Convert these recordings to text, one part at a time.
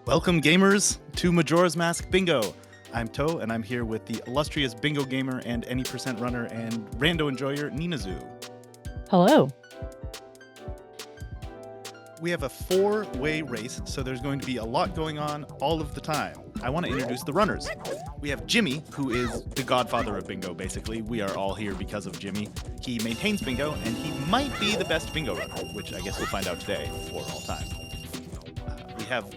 Welcome, gamers, to Majora's Mask Bingo. I'm To, and I'm here with the illustrious bingo gamer and any percent runner and rando enjoyer, Ninazu. Hello. We have a four-way race, so there's going to be a lot going on all of the time. I want to introduce the runners. We have Jimmy, who is the godfather of bingo, basically. We are all here because of Jimmy. He maintains bingo, and he might be the best bingo runner, which I guess we'll find out today for all time. We have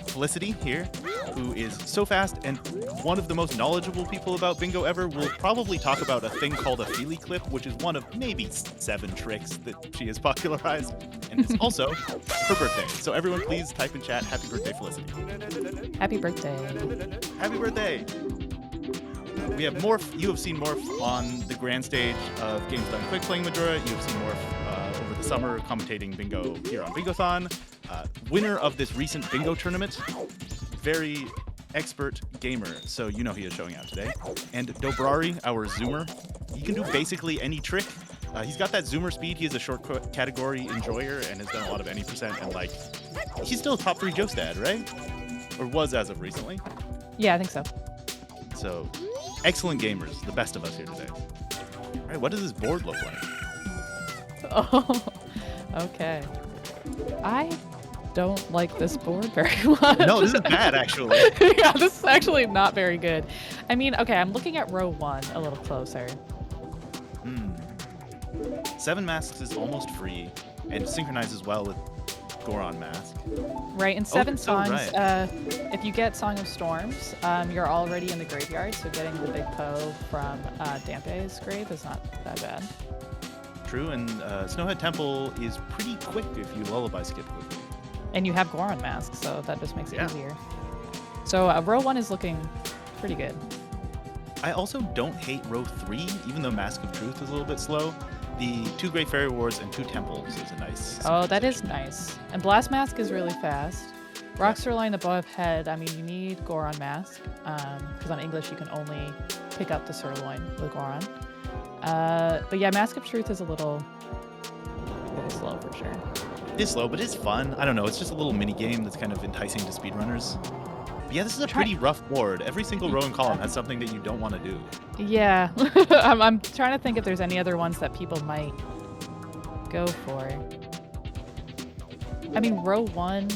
Felicity here, who is so fast and one of the most knowledgeable people about bingo ever. Will probably talk about a thing called a Feely clip, which is one of maybe 7 tricks that she has popularized, and it's also her birthday. So everyone please type in chat, happy birthday, Felicity. Happy birthday. Happy birthday. We have Morph. You have seen Morph on the grand stage of Games Done Quick playing Majora. You have seen Morph over the summer commentating bingo here on Bingothon. Winner of this recent bingo tournament. Very expert gamer, so you know he is showing out today. And Dobrari, our zoomer. He can do basically any trick. He's got that zoomer speed. He is a short category enjoyer and has done a lot of any percent. And like, he's still a top 3 Joe Stad, right? Or was as of recently. Yeah, I think so. So, excellent gamers, the best of us here today. All right, what does this board look like? Oh, okay. I don't like this board very much. No, this is bad, actually. Yeah, this is actually not very good. I mean, okay, I'm looking at row 1 a little closer. 7 masks is almost free and synchronizes well with Goron mask. Right, in 7 songs, right. if you get Song of Storms, you're already in the graveyard, so getting the big Poe from Dampe's grave is not that bad. True, and Snowhead Temple is pretty quick if you lullaby skip quickly. And you have Goron mask, so that just makes it easier. So row 1 is looking pretty good. I also don't hate row 3, even though Mask of Truth is a little bit slow. The 2 Great Fairy Wars and 2 Temples is a nice... Oh, that is nice. And Blast Mask is really fast. Rock Sirloin above head, I mean, you need Goron Mask, because on English you can only pick up the Sirloin with Goron. But yeah, Mask of Truth is a little slow for sure. It is slow, but it's fun. I don't know, it's just a little mini game that's kind of enticing to speedrunners. But yeah, this is a pretty rough board. Every single row and column has something that you don't want to do. Yeah, I'm trying to think if there's any other ones that people might go for. I mean, row 1,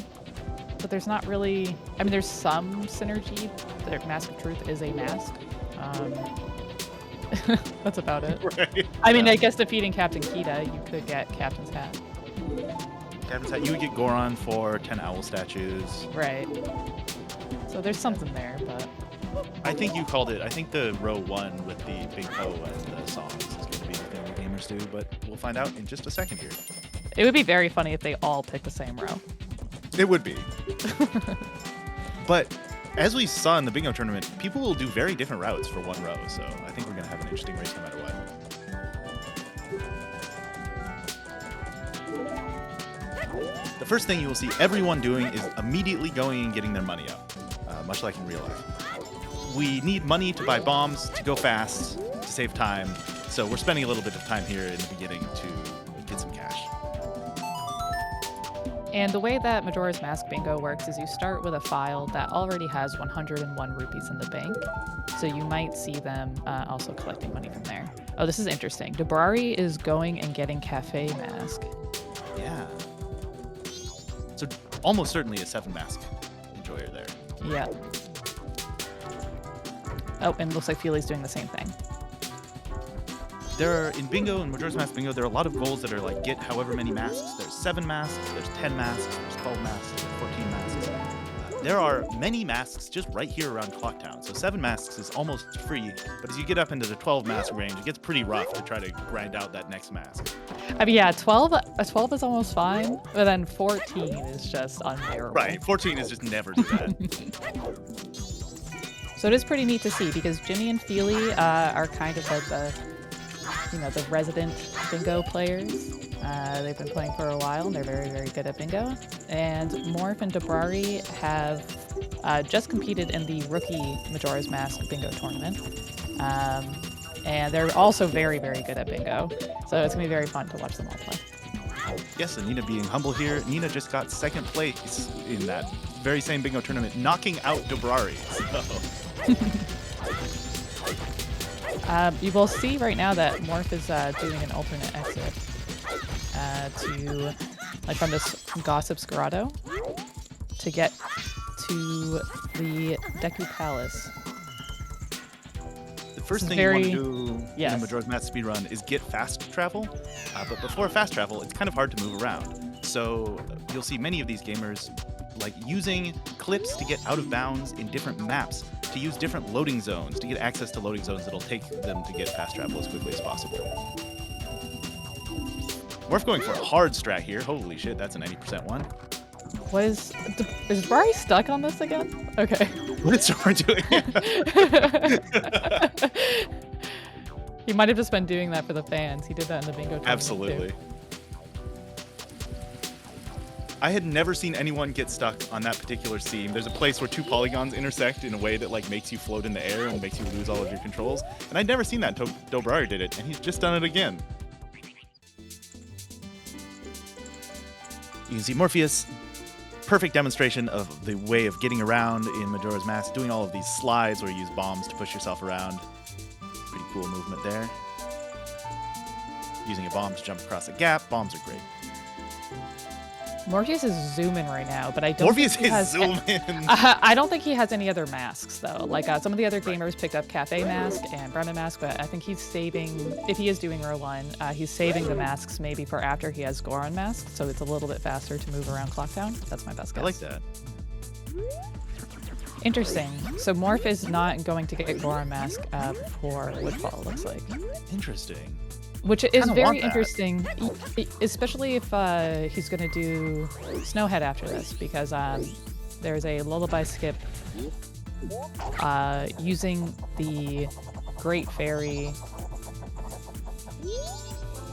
but there's not really... I mean, there's some synergy. The Mask of Truth is a mask. That's about it. Right. I mean, I guess defeating Captain Kita, you could get Captain's Hat. Captain's Hat, you would get Goron for 10 owl statues. Right. So there's something there, but... I think you called it. I think the row 1 with the big Poe and the songs is going to be the thing that gamers do, but we'll find out in just a second here. It would be very funny if they all picked the same row. It would be. But as we saw in the bingo tournament, people will do very different routes for one row, so I think we're going to have an interesting race no matter what. The first thing you will see everyone doing is immediately going and getting their money up, much like in real life. We need money to buy bombs, to go fast, to save time, so we're spending a little bit of time here in the beginning to get some cash. And the way that Majora's Mask Bingo works is you start with a file that already has 101 rupees in the bank, so you might see them also collecting money from there. Oh, this is interesting. Dobrari is going and getting Cafe Mask. Yeah. So almost certainly a 7 mask enjoyer there. Yeah. Oh, and it looks like Feely's doing the same thing. There are, in Bingo and Majora's Mask Bingo, there are a lot of goals that are like, get however many masks. There's 7 masks, there's 10 masks, there's 12 masks, there's 14 masks. There are many masks just right here around Clocktown. So 7 masks is almost free, but as you get up into the 12 mask range, it gets pretty rough to try to grind out that next mask. I mean, yeah, 12 is almost fine, but then 14 is just unbearable. Right, 14 is just never do that. So it is pretty neat to see, because Jimmy and Feely are kind of like the resident bingo players. They've been playing for a while, and they're very, very good at bingo. And Morph and Dobrari have just competed in the rookie Majora's Mask bingo tournament. And they're also very, very good at bingo. So it's going to be very fun to watch them all play. Yes, and Nina being humble here, Nina just got 2nd place in that very same bingo tournament, knocking out Dobrari. So. You will see right now that Morph is doing an alternate exit to, like, from this Gossip's Grotto to get to the Deku Palace. The first thing you want to do in a Majora's Mask speedrun is get fast travel. But before fast travel, it's kind of hard to move around. So you'll see many of these gamers like using clips to get out of bounds in different maps, to use different loading zones, to get access to loading zones that'll take them to get fast travel as quickly as possible. Morph going for a hard strat here. Holy shit, that's an 90% one. What is Bari stuck on this again? Okay. What is Bari doing? He might have just been doing that for the fans. He did that in the bingo tournament. Absolutely. Too. I had never seen anyone get stuck on that particular seam. There's a place where two polygons intersect in a way that like makes you float in the air and makes you lose all of your controls. And I'd never seen that until Dobrari did it, and he's just done it again. You can see Morpheus, perfect demonstration of the way of getting around in Majora's Mask, doing all of these slides where you use bombs to push yourself around. Pretty cool movement there. Using a bomb to jump across a gap. Bombs are great. Morpheus is zooming right now, but I don't Morpheus think he has zooming. I don't think he has any other masks, though. Like, some of the other gamers picked up Cafe Mask and Bremen Mask, but I think he's saving, if he is doing Erline, he's saving the masks maybe for after he has Goron Mask, so it's a little bit faster to move around Clocktown. That's my best guess. I like that. Interesting. So Morph is not going to get Goron Mask for Woodfall, it looks like. Interesting. Which is very interesting, especially if he's going to do Snowhead after this, because there's a lullaby skip using the Great Fairy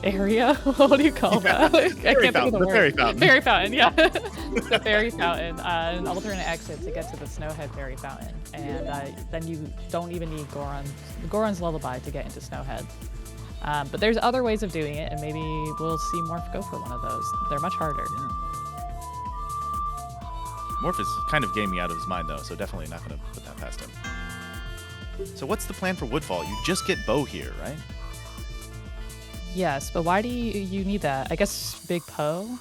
area. What do you call that? I can't think of the word. Fairy Fountain. Fairy Fountain, yeah. The Fairy Fountain, an alternate exit to get to the Snowhead Fairy Fountain. And then you don't even need Goron's Lullaby to get into Snowhead. But there's other ways of doing it, and maybe we'll see Morph go for one of those. They're much harder. Yeah. Morph is kind of gaming out of his mind, though, so definitely not going to put that past him. So what's the plan for Woodfall? You just get Bow here, right? Yes, but why do you need that? I guess Big Poe?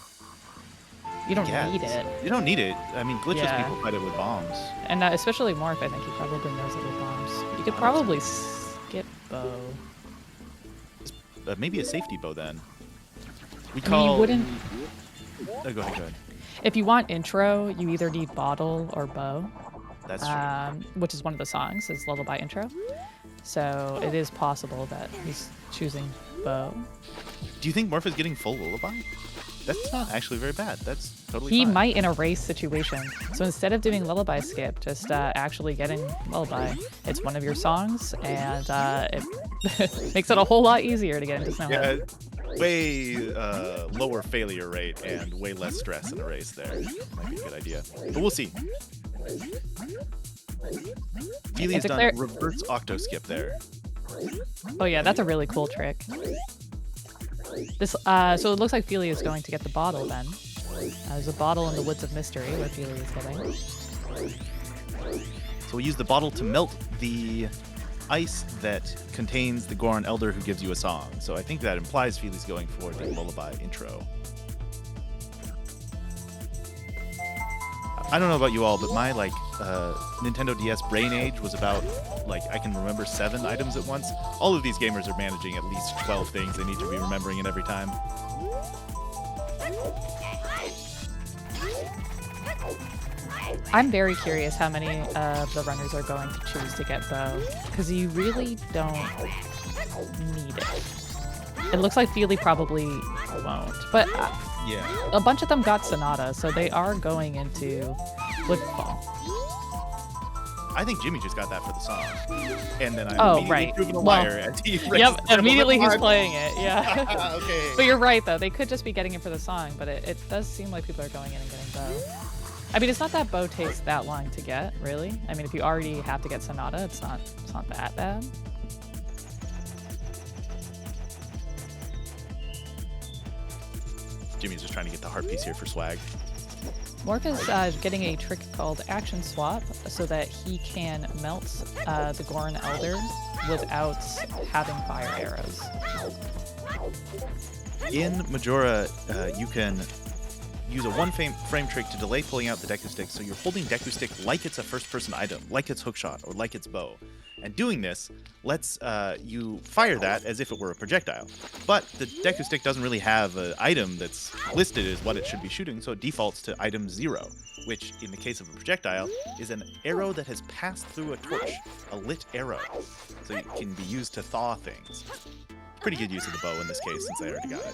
You don't need it. You don't need it. I mean, glitchless Yeah. people fight it with bombs. And especially Morph, I think he probably knows it with bombs. You could probably skip Bow. Maybe a safety bow then. We I call. mean, you wouldn't. Oh, go ahead. If you want intro, you either need Bottle or Bow. That's true. Which is one of the songs, is Lullaby intro. So it is possible that he's choosing Bow. Do you think Morph is getting full lullaby? That's not actually very bad. That's totally He fine. might in a race situation. So instead of doing Lullaby skip, just actually getting Lullaby. It's one of your songs, and it makes it a whole lot easier to get into Snowhead. Yeah, way lower failure rate and way less stress in a race there. Might be a good idea. But we'll see. Feely's done reverse octo skip there. Oh yeah, that's a really cool trick. This so it looks like Feely is going to get the bottle then. There's a bottle in the Woods of Mystery where Feely is getting. So we'll use the bottle to melt the ice that contains the Goron Elder who gives you a song. So I think that implies Feely's going for the lullaby intro. I don't know about you all, but my Nintendo DS brain age was about I can remember 7 items at once. All of these gamers are managing at least 12 things they need to be remembering it every time. I'm very curious how many of the runners are going to choose to get Bow, because you really don't need it. It looks like Feely probably won't, but Yeah. a bunch of them got Sonata, so they are going into Woodfall. I think Jimmy just got that for the song. And then I right. proven a Well, liar as he Yep, immediately he's playing it, yeah. Okay. But you're right, though. They could just be getting it for the song, but it does seem like people are going in and getting Bow. I mean, it's not that Bow takes that long to get, really. I mean, if you already have to get Sonata, it's not that bad. Jimmy's just trying to get the heart piece here for swag. Mork is getting a trick called Action Swap so that he can melt the Goron Elder without having fire arrows. In Majora, you can use a one-frame trick to delay pulling out the Deku Stick, so you're holding Deku Stick like it's a first-person item, like it's hookshot, or like it's bow. And doing this lets you fire that as if it were a projectile. But the Deku Stick doesn't really have an item that's listed as what it should be shooting, so it defaults to item 0, which, in the case of a projectile, is an arrow that has passed through a torch, a lit arrow. So it can be used to thaw things. Pretty good use of the bow in this case, since I already got it.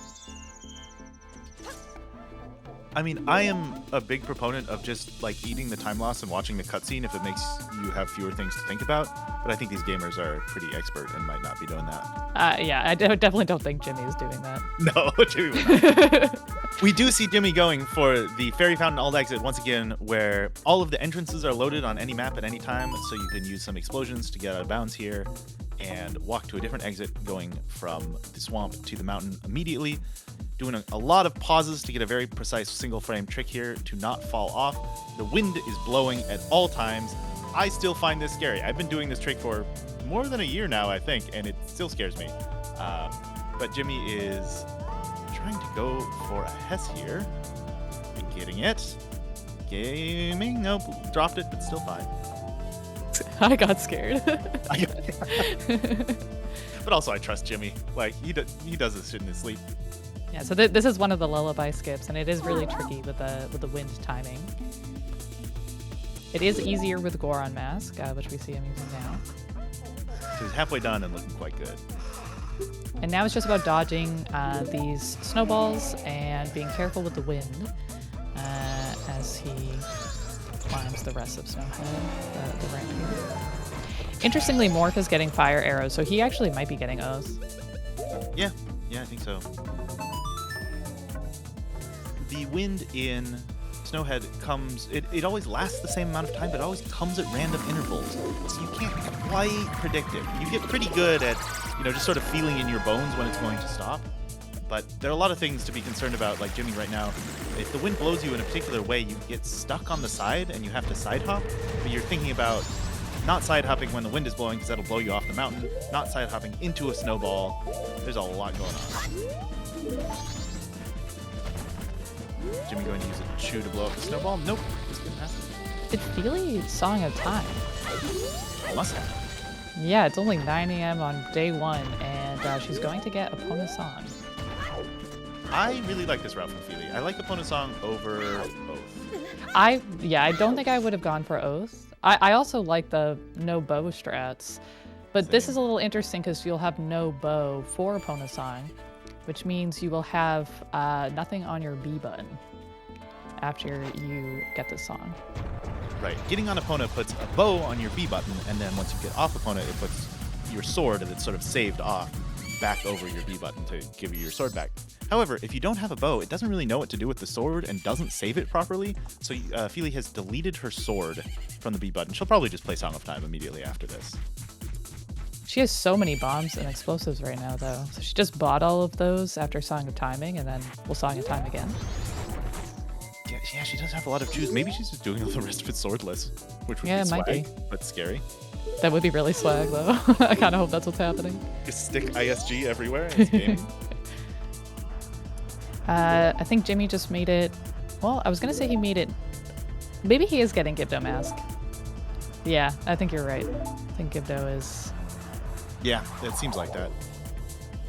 I mean, I am a big proponent of just like eating the time loss and watching the cutscene if it makes you have fewer things to think about. But I think these gamers are pretty expert and might not be doing that. Yeah, I definitely don't think Jimmy is doing that. No, Jimmy would not. We do see Jimmy going for the Fairy Fountain alt exit once again, where all of the entrances are loaded on any map at any time, so you can use some explosions to get out of bounds here and walk to a different exit going from the swamp to the mountain immediately. Doing a lot of pauses to get a very precise single frame trick here to not fall off. The wind is blowing at all times. I still find this scary. I've been doing this trick for more than a year now, I think, and it still scares me. But Jimmy is trying to go for a Hess here. And getting it. Gaming. Nope. Dropped it, but still fine. I got scared. But also I trust Jimmy. Like, he does this shit in his sleep. Yeah, so this is one of the lullaby skips, and it is really tricky with the wind timing. It is easier with Goron Mask, which we see him using now. So he's halfway done and looking quite good. And now it's just about dodging these snowballs and being careful with the wind as he climbs the rest of Snowhead, the ramp here. Interestingly, Mork is getting fire arrows, so he actually might be getting O's. Yeah, I think so. The wind in Snowhead comes, it always lasts the same amount of time, but it always comes at random intervals. So you can't quite predict it. You get pretty good at, just sort of feeling in your bones when it's going to stop. But there are a lot of things to be concerned about, like Jimmy right now. If the wind blows you in a particular way, you get stuck on the side and you have to side hop. But you're thinking about not side hopping when the wind is blowing because that'll blow you off the mountain. Not side hopping into a snowball. There's a lot going on. Jimmy going to use a chew to blow up the snowball? Nope. Just didn't happen. It's Feely's Song of Time. Must have. Yeah, it's only 9 a.m. on day 1, and she's going to get Epona Song. I really like this route from Feely. I like Epona Song over Oath. I don't think I would have gone for Oath. I also like the no bow strats, but Same. This is a little interesting because you'll have no bow for Epona Song, which means you will have nothing on your B button after you get this song. Right. Getting on Epona puts a bow on your B button, and then once you get off Epona, it puts your sword that's sort of saved off back over your B button to give you your sword back. However, if you don't have a bow, it doesn't really know what to do with the sword and doesn't save it properly, so Feely has deleted her sword from the B button. She'll probably just play Song of Time immediately after this. She has so many bombs and explosives right now, though. So she just bought all of those after Song of Timing, and then we'll Song of Time again. Yeah, she does have a lot of chews. Maybe she's just doing all the rest of it swordless, which would be it might swag, be. but scary. That would be really swag, though. I kind of hope that's what's happening. Just stick ISG everywhere in this game. I think Jimmy just made it. Well, I was going to say he made it. Maybe he is getting Gibdo Mask. Yeah, I think you're right. I think Gibdo is. Yeah, it seems like that.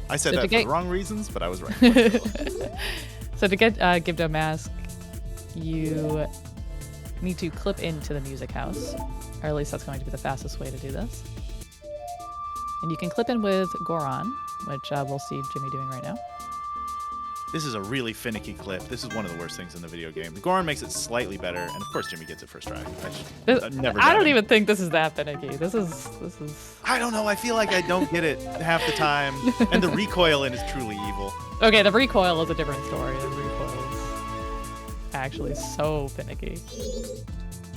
I said So that to for get- the wrong reasons, but I was right. So to get Gibdo Mask, you need to clip into the music house, or at least that's going to be the fastest way to do this. And you can clip in with Goron, which we'll see Jimmy doing right now. This is a really finicky clip. This is one of the worst things in the video game. The Goron makes it slightly better, and of course Jimmy gets it first try. I've never I got don't it. even think this is that finicky. This is. I don't know. I feel like I don't get it half the time, and the recoil in is truly evil. Okay, the recoil is a different story. The recoil is actually so finicky.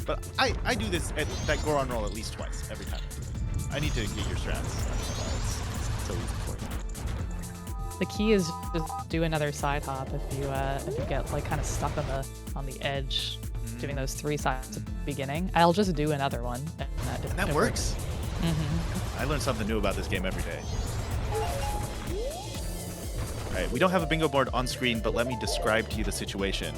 But I do this at that Goron roll at least twice every time. I need to get your strats. It's so easy for you. The key is just do another side hop if you get like kind of stuck on the edge doing those 3 sides at the beginning. I'll just do another one. And that works. I learn something new about this game every day. All right, we don't have a bingo board on screen, but let me describe to you the situation.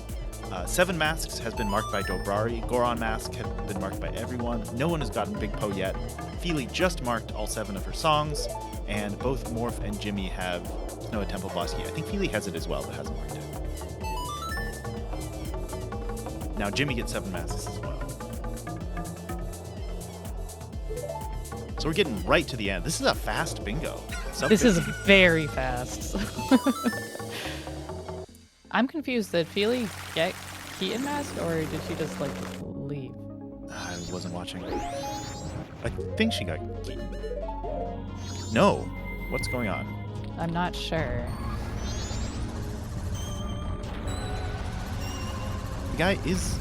7 masks has been marked by Dobrari. Goron mask has been marked by everyone. No one has gotten Big Po yet. Feely just marked all 7 of her songs, and both Morph and Jimmy have Snow Temple Boss. I think Feely has it as well, but hasn't marked it. Now Jimmy gets 7 masks as well. So we're getting right to the end. This is a fast bingo. This is very fast. I'm confused. Did Feely get Keaton mask, or did she just like leave? I wasn't watching. I think she got Keaton. No. What's going on? I'm not sure. The guy is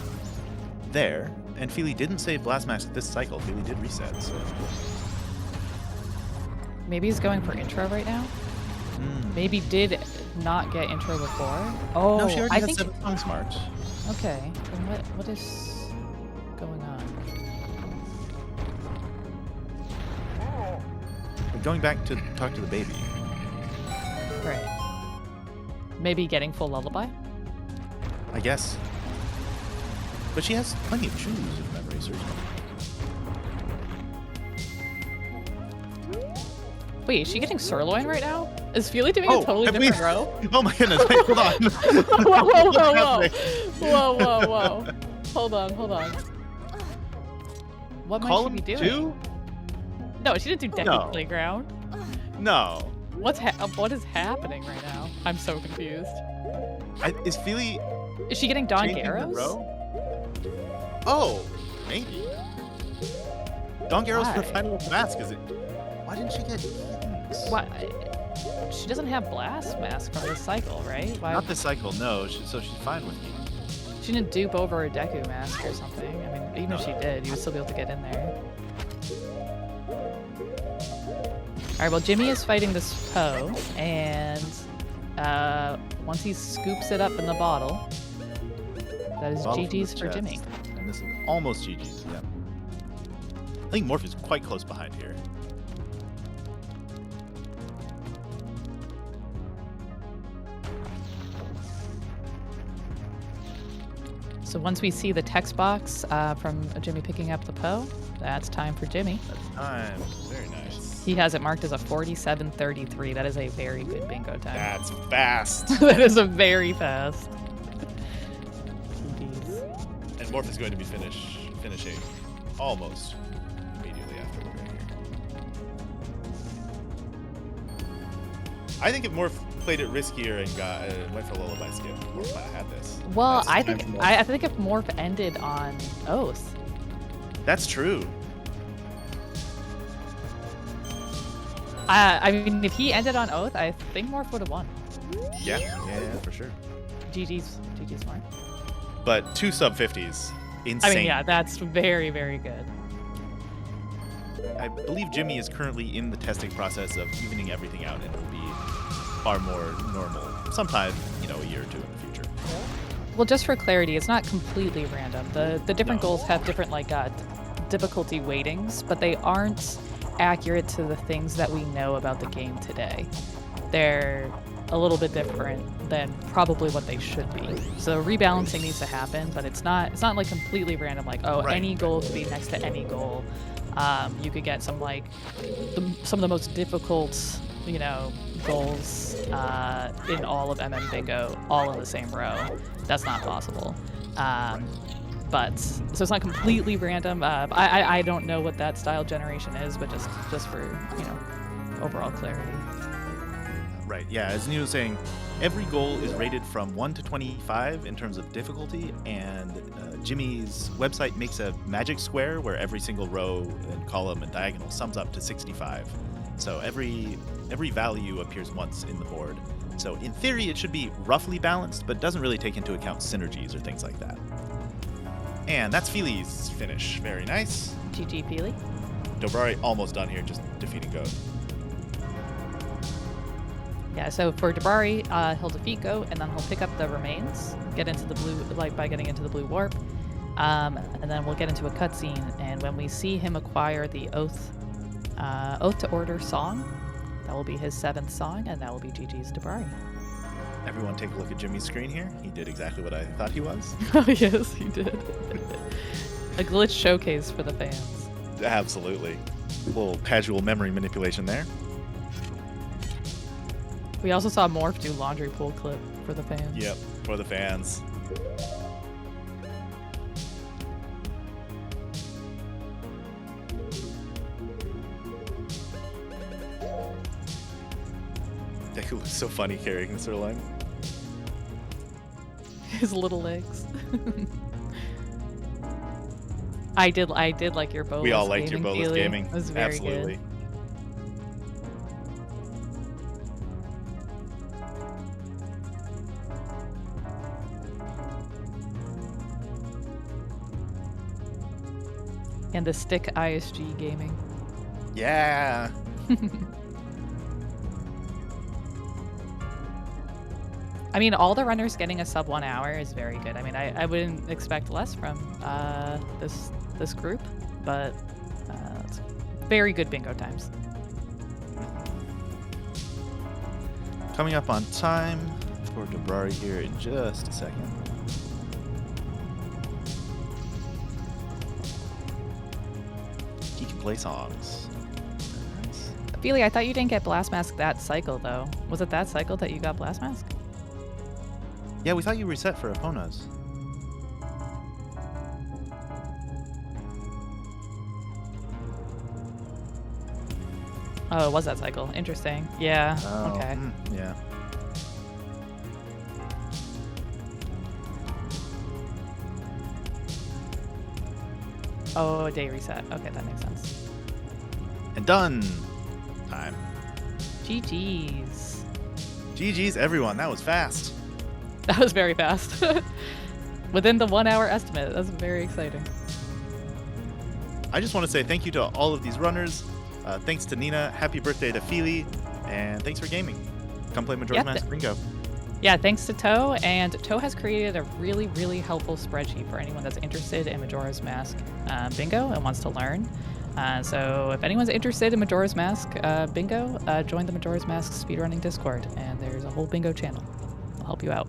there, and Feely didn't save Blast Mask this cycle. Feely did reset, so... Maybe he's going for intro right now? Maybe did not get intro before? Oh, no, she already has think... 7 songs marked. Okay, then what is going on? We're going back to talk to the baby. Right. Maybe getting full lullaby? I guess. But she has plenty of choose, if memory serves me. Wait, is she getting sirloin right now? Is Feely doing a totally different row? Oh my goodness, wait, hold on. Whoa. Hold on. What might she be doing? 2? No, she didn't do Deku Playground. No. What is happening right now? I'm so confused. Is Feely... Is she getting Don changing the Garros? row? Oh, maybe. Don Garros for Final Mask, is it? Why didn't she get Keaton's? What? She doesn't have Blast Mask from this cycle, right? Why? Not this cycle, no. So she's fine with Keaton. She didn't dupe over a Deku Mask or something. I mean, even if she did, you would still be able to get in there. Alright, well, Jimmy is fighting this Poe, and once he scoops it up in the bottle, that is GG's for Jimmy. And this is almost GG's, yeah. I think Morph is quite close behind here. So once we see the text box from Jimmy picking up the Poe, that's time for Jimmy. That's time. Very nice. He has it marked as a 47:33. That is a very good bingo time. That's fast. That is a very fast. GG's. And Morph is going to be finishing almost immediately after we're right here. I think if Morph played it riskier and went for Lullaby Skip, Morph might have had this. Well, I think if Morph ended on Oath. That's true. I mean, if he ended on Oath, I think Morph would have won. Yeah, for sure. GG's Morph. But 2 sub-50s. Insane. I mean, yeah, that's very, very good. I believe Jimmy is currently in the testing process of evening everything out, and it will be far more normal sometime, a year or 2 in the future. Well, just for clarity, it's not completely random. The different goals have different difficulty weightings, but they aren't accurate to the things that we know about the game today. They're a little bit different than probably what they should be. So rebalancing needs to happen, but it's not like completely random. Any goal could be next to any goal. You could get some some of the most difficult, goals in all of MM Bingo all in the same row. That's not possible. But so it's not completely random. I don't know what that style generation is, but just for overall clarity. Right. Yeah. As Neil was saying, every goal is rated from 1 to 25 in terms of difficulty, and Jimmy's website makes a magic square where every single row and column and diagonal sums up to 65. So every value appears once in the board. So in theory, it should be roughly balanced, but doesn't really take into account synergies or things like that. And that's Feely's finish. Very nice. GG, Feely. Dobrari almost done here, just defeating Goat. Yeah, so for Dobrari, he'll defeat Goat, and then he'll pick up the remains, get into the blue, by getting into the blue warp. And then we'll get into a cutscene, and when we see him acquire the Oath to Order song, that will be his 7th song, and that will be GG's Dabrari. Everyone take a look at Jimmy's screen here. He did exactly what I thought he was. Oh, yes, he did. A glitch showcase for the fans. Absolutely. A little casual memory manipulation there. We also saw Morph do laundry pool clip for the fans. Yep, for the fans. That looks so funny carrying this line. His little legs. I did like your Bolas. We all liked your gaming Bolas feeling. gaming. It was very Absolutely. good. And the stick ISG gaming. Yeah. I mean, all the runners getting a sub 1 hour is very good. I mean, I wouldn't expect less from this group, but it's very good bingo times. Coming up on time for Dabrari here in just a second. He can play songs. Nice. Feely, I thought you didn't get Blast Mask that cycle, though. Was it that cycle that you got Blast Mask? Yeah, we thought you reset for Epona's. Oh, it was that cycle. Interesting. Yeah. Oh, Okay. Yeah. Oh, a day reset. Okay, that makes sense. And done. Time. GG's. GG's, everyone. That was fast. That was very fast. Within the 1 hour estimate. That's very exciting. I just want to say thank you to all of these runners. Thanks to Nina. Happy birthday to Feely. And thanks for gaming. Come play Majora's Mask Bingo. Yeah, thanks to Toe. And Toe has created a really, really helpful spreadsheet for anyone that's interested in Majora's Mask Bingo and wants to learn. So if anyone's interested in Majora's Mask Bingo, join the Majora's Mask speedrunning Discord. And there's a whole bingo channel. I'll help you out.